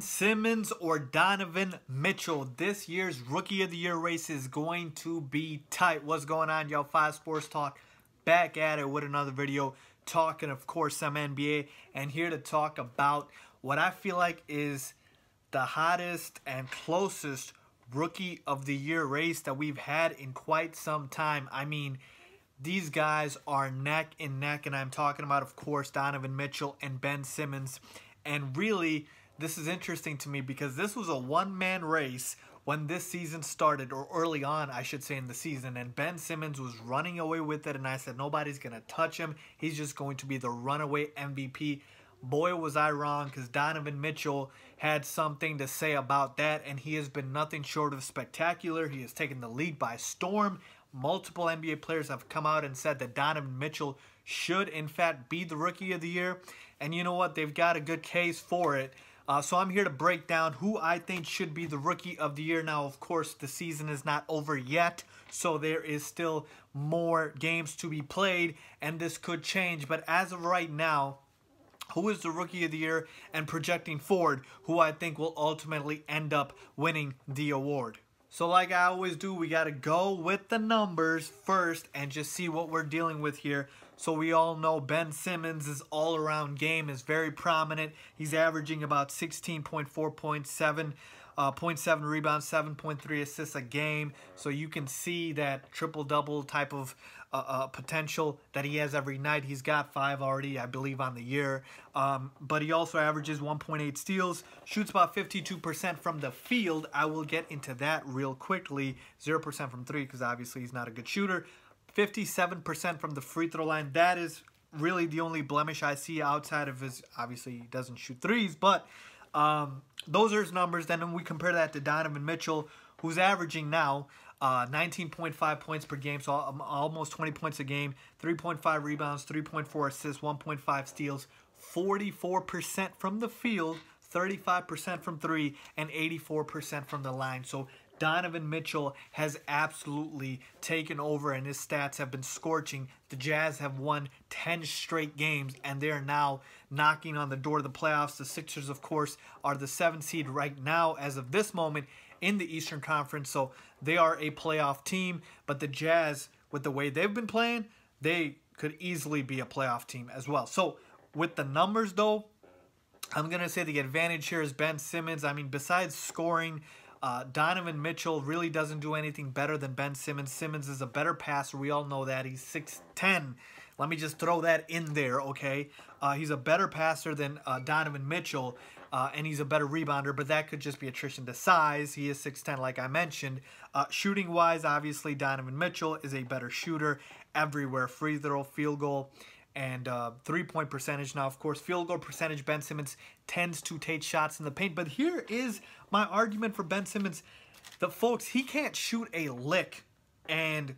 Simmons or Donovan Mitchell? This year's Rookie of the Year race is going to be tight. What's going on, y'all? 5 Sports Talk back at it with another video talking, of course, some NBA, and here to talk about what I feel like is the hottest and closest Rookie of the Year race that we've had in quite some time. I mean, these guys are neck and neck, and I'm talking about, of course, Donovan Mitchell and Ben Simmons. And really, this is interesting to me because this was a one-man race when this season started, or early on, I should say, in the season. And Ben Simmons was running away with it, and I said, nobody's going to touch him. He's just going to be the runaway MVP. Boy, was I wrong, because Donovan Mitchell had something to say about that, and he has been nothing short of spectacular. He has taken the league by storm. Multiple NBA players have come out and said that Donovan Mitchell should, in fact, be the Rookie of the Year. And you know what? They've got a good case for it. So I'm here to break down who I think should be the Rookie of the Year. Now, of course, the season is not over yet, so there is still more games to be played, and this could change. But as of right now, who is the Rookie of the Year, and projecting forward, who I think will ultimately end up winning the award. So like I always do, we got to go with the numbers first and just see what we're dealing with here. So we all know Ben Simmons' all-around game is very prominent. He's averaging about 16.4 points, 7.7 rebounds, 7.3 assists a game. So you can see that triple-double type of potential that he has every night. He's got 5 already, I believe, on the year. But he also averages 1.8 steals, shoots about 52% from the field. I will get into that real quickly. 0% from 3 because obviously he's not a good shooter. 57% from the free throw line. That is really the only blemish I see outside of his, obviously he doesn't shoot threes, but those are his numbers. Then we compare that to Donovan Mitchell, who's averaging now 19.5 points per game, so almost 20 points a game, 3.5 rebounds, 3.4 assists, 1.5 steals, 44% from the field, 35% from 3, and 84% from the line. So Donovan Mitchell has absolutely taken over, and his stats have been scorching. The Jazz have won 10 straight games, and they are now knocking on the door of the playoffs. The Sixers, of course, are the 7th seed right now as of this moment in the Eastern Conference, so they are a playoff team. But the Jazz, with the way they've been playing, they could easily be a playoff team as well. So with the numbers, though, I'm going to say the advantage here is Ben Simmons. I mean, besides scoring, Donovan Mitchell really doesn't do anything better than Ben Simmons. Simmons is a better passer. We all know that. He's 6'10". Let me just throw that in there, okay? He's a better passer than Donovan Mitchell, and he's a better rebounder, but that could just be attrition to size. He is 6'10", like I mentioned. Shooting-wise, obviously, Donovan Mitchell is a better shooter everywhere. Free throw, field goal, and three-point percentage. Now, of course, field goal percentage, Ben Simmons tends to take shots in the paint. But here is my argument for Ben Simmons. Folks, he can't shoot a lick, and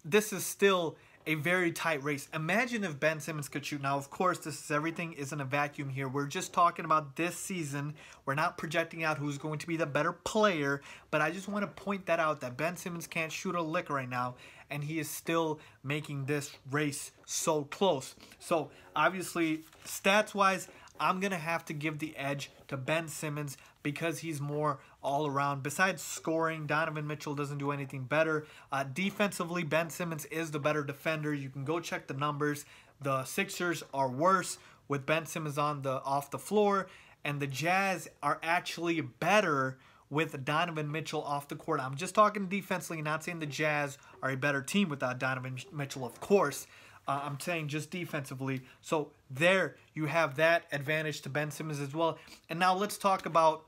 this is still a very tight race. Imagine if Ben Simmons could shoot. Now, of course, everything isn't a vacuum here. We're just talking about this season. We're not projecting out who's going to be the better player, but I just want to point that out, that Ben Simmons can't shoot a lick right now, and he is still making this race so close. So, obviously, stats-wise, I'm going to have to give the edge to Ben Simmons because he's more all around. Besides scoring, Donovan Mitchell doesn't do anything better. Defensively, Ben Simmons is the better defender. You can go check the numbers. The Sixers are worse with Ben Simmons off the floor, and the Jazz are actually better with Donovan Mitchell off the court. I'm just talking defensively, not saying the Jazz are a better team without Donovan Mitchell, of course. I'm saying just defensively. So there you have that advantage to Ben Simmons as well. And now let's talk about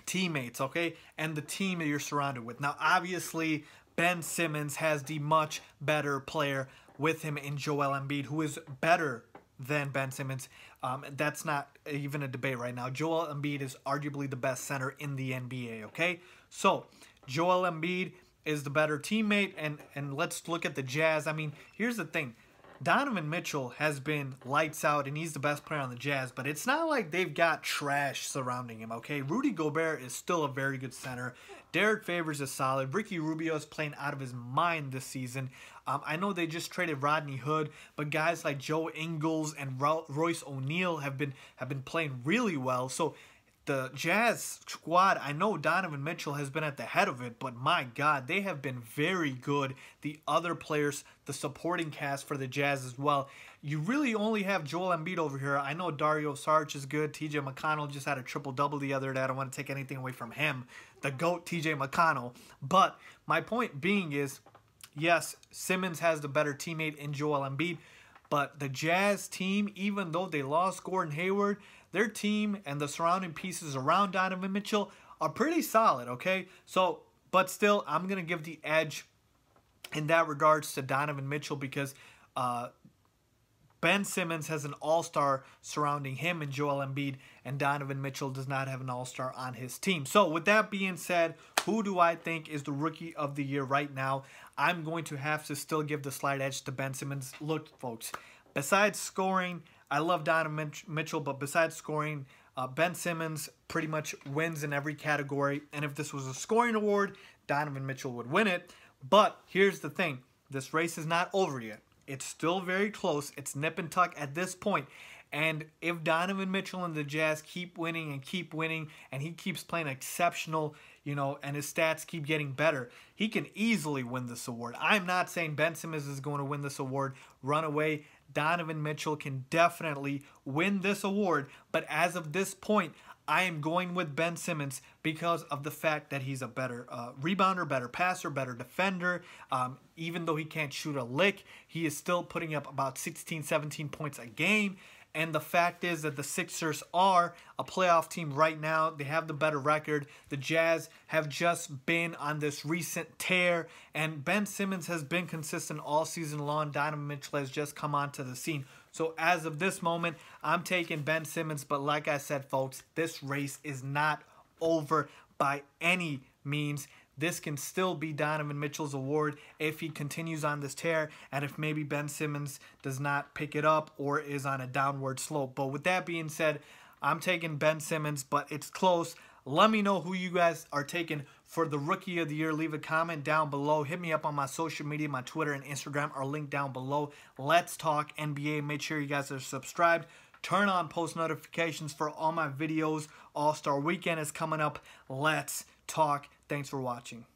teammates, okay? And the team that you're surrounded with. Now, obviously, Ben Simmons has the much better player with him in Joel Embiid, who is better than Ben Simmons. That's not even a debate right now. Joel Embiid is arguably the best center in the NBA, okay? So, Joel Embiid is the better teammate, and let's look at the Jazz. I mean, here's the thing. Donovan Mitchell has been lights out, and he's the best player on the Jazz, but it's not like they've got trash surrounding him, okay? Rudy Gobert is still a very good center. Derek Favors is solid. Ricky Rubio is playing out of his mind this season. I know they just traded Rodney Hood, but guys like Joe Ingles and Royce O'Neal have been playing really well. So the Jazz squad, I know Donovan Mitchell has been at the head of it, but my God, they have been very good. The other players, the supporting cast for the Jazz as well. You really only have Joel Embiid over here. I know Dario Saric is good. TJ McConnell just had a triple-double the other day. I don't want to take anything away from him, the GOAT TJ McConnell. But my point being is, yes, Simmons has the better teammate in Joel Embiid, but the Jazz team, even though they lost Gordon Hayward, their team and the surrounding pieces around Donovan Mitchell are pretty solid, okay? So, but still, I'm going to give the edge in that regards to Donovan Mitchell because Ben Simmons has an all-star surrounding him and Joel Embiid, and Donovan Mitchell does not have an all-star on his team. So with that being said, who do I think is the Rookie of the Year right now? I'm going to have to still give the slight edge to Ben Simmons. Look, folks, besides scoring, I love Donovan Mitchell, but besides scoring, Ben Simmons pretty much wins in every category. And if this was a scoring award, Donovan Mitchell would win it. But here's the thing. This race is not over yet. It's still very close. It's nip and tuck at this point. And if Donovan Mitchell and the Jazz keep winning, and he keeps playing exceptional, you know, and his stats keep getting better, he can easily win this award. I'm not saying Ben Simmons is going to win this award run away. Donovan Mitchell can definitely win this award. But as of this point, I am going with Ben Simmons because of the fact that he's a better rebounder, better passer, better defender. Even though he can't shoot a lick, he is still putting up about 16, 17 points a game. And the fact is that the Sixers are a playoff team right now. They have the better record. The Jazz have just been on this recent tear. And Ben Simmons has been consistent all season long. Donovan Mitchell has just come onto the scene. So as of this moment, I'm taking Ben Simmons. But like I said, folks, this race is not over by any means. This can still be Donovan Mitchell's award if he continues on this tear and if maybe Ben Simmons does not pick it up or is on a downward slope. But with that being said, I'm taking Ben Simmons, but it's close. Let me know who you guys are taking for the Rookie of the Year. Leave a comment down below. Hit me up on my social media. My Twitter and Instagram are linked down below. Let's talk NBA. Make sure you guys are subscribed. Turn on post notifications for all my videos. All-Star Weekend is coming up. Let's talk. Thanks for watching.